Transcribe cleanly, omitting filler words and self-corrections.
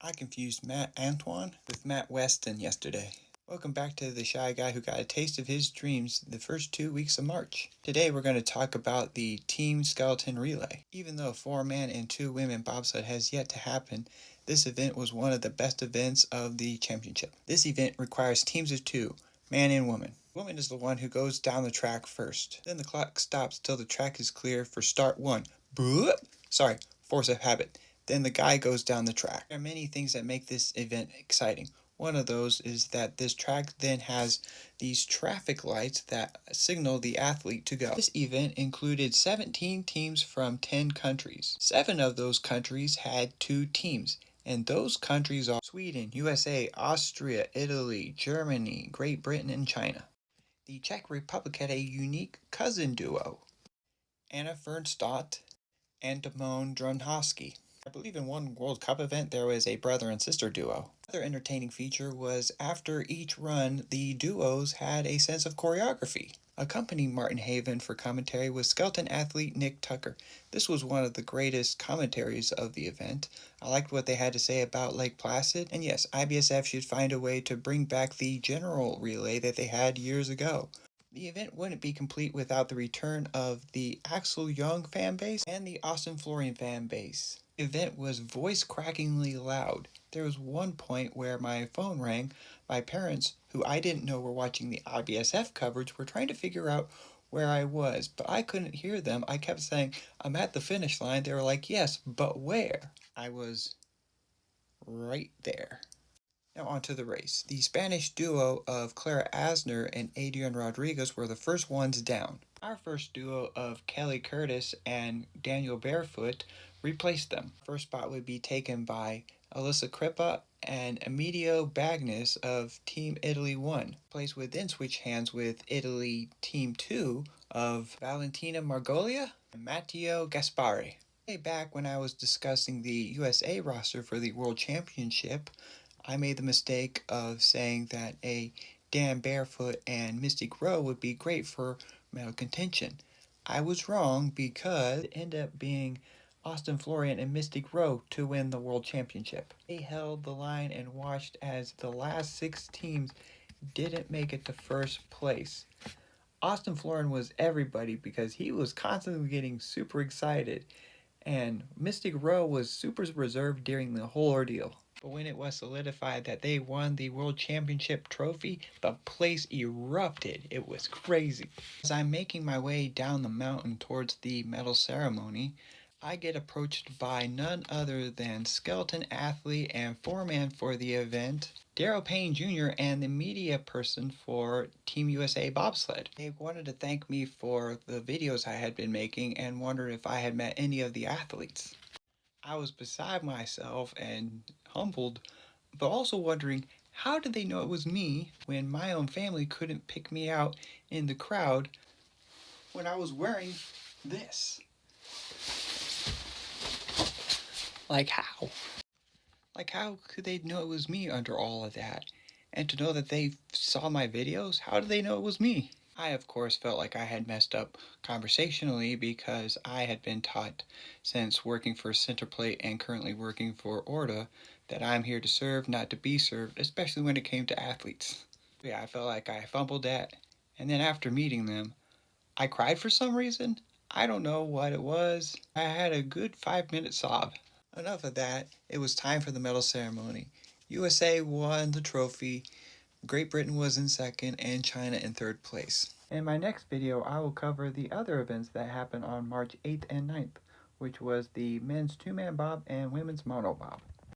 I confused Matt Antoine with Matt Weston yesterday. Welcome back to the shy guy who got a taste of his dreams the first 2 weeks of March. Today we're going to talk about the team skeleton relay. Even though 4-man and 2-women bobsled has yet to happen, this event was one of the best events of the championship. This event requires teams of 2, man and woman. The woman is the one who goes down the track first. Then the clock stops till the track is clear for start 1. Force of habit. Then the guy goes down the track. There are many things that make this event exciting. One of those is that this track then has these traffic lights that signal the athlete to go. This event included 17 teams from 10 countries. 7 of those countries had 2 teams, and those countries are Sweden, USA, Austria, Italy, Germany, Great Britain, and China. The Czech Republic had a unique cousin duo, Anna Fernstadt and Damon Drunhosky. I believe in one World Cup event there was a brother and sister duo. Another entertaining feature was after each run, the duos had a sense of choreography. Accompanying Martin Haven for commentary was skeleton athlete Nick Tucker. This was one of the greatest commentaries of the event. I liked what they had to say about Lake Placid, and yes, IBSF should find a way to bring back the general relay that they had years ago. The event wouldn't be complete without the return of the Axel Young fan base and the Austin Florian fan base. The event was voice-crackingly loud. There was one point where my phone rang. My parents, who I didn't know were watching the IBSF coverage, were trying to figure out where I was, but I couldn't hear them. I kept saying, "I'm at the finish line." They were like, "Yes, but where?" I was right there. Now onto the race. The Spanish duo of Clara Asner and Adrian Rodriguez were the first ones down. Our first duo of Kelly Curtis and Daniel Barefoot replaced them. First spot would be taken by Alyssa Crippa and Emilio Bagnis of Team Italy 1. Place would then switch hands with Italy Team 2 of Valentina Margoglia and Matteo Gaspari. Way back when I was discussing the USA roster for the World Championship, I made the mistake of saying that a Dan Barefoot and Mystic Rowe would be great for medal contention. I was wrong because it ended up being Austin Florian and Mystic Rowe to win the World Championship. They held the line and watched as the last 6 teams didn't make it to first place. Austin Florian was everybody because he was constantly getting super excited, and Mystic Rowe was super reserved during the whole ordeal. But when it was solidified that they won the World Championship trophy, the place erupted. It was crazy. As I'm making my way down the mountain towards the medal ceremony, I get approached by none other than skeleton athlete and foreman for the event, Daryl Payne Jr., and the media person for Team USA Bobsled. They wanted to thank me for the videos I had been making and wondered if I had met any of the athletes. I was beside myself and humbled, but also wondering, how did they know it was me when my own family couldn't pick me out in the crowd when I was wearing this? Like how? Like how could they know it was me under all of that? And to know that they saw my videos, how did they know it was me? I, of course, felt like I had messed up conversationally because I had been taught since working for Centerplate and currently working for Orta that I'm here to serve, not to be served, especially when it came to athletes. Yeah, I felt like I fumbled that. And then after meeting them, I cried for some reason. I don't know what it was. I had a good 5-minute sob. Enough of that. It was time for the medal ceremony. USA won the trophy. Great Britain was in second and China in third place. In my next video, I will cover the other events that happened on March 8th and 9th, which was the men's 2-man bob and women's mono bob.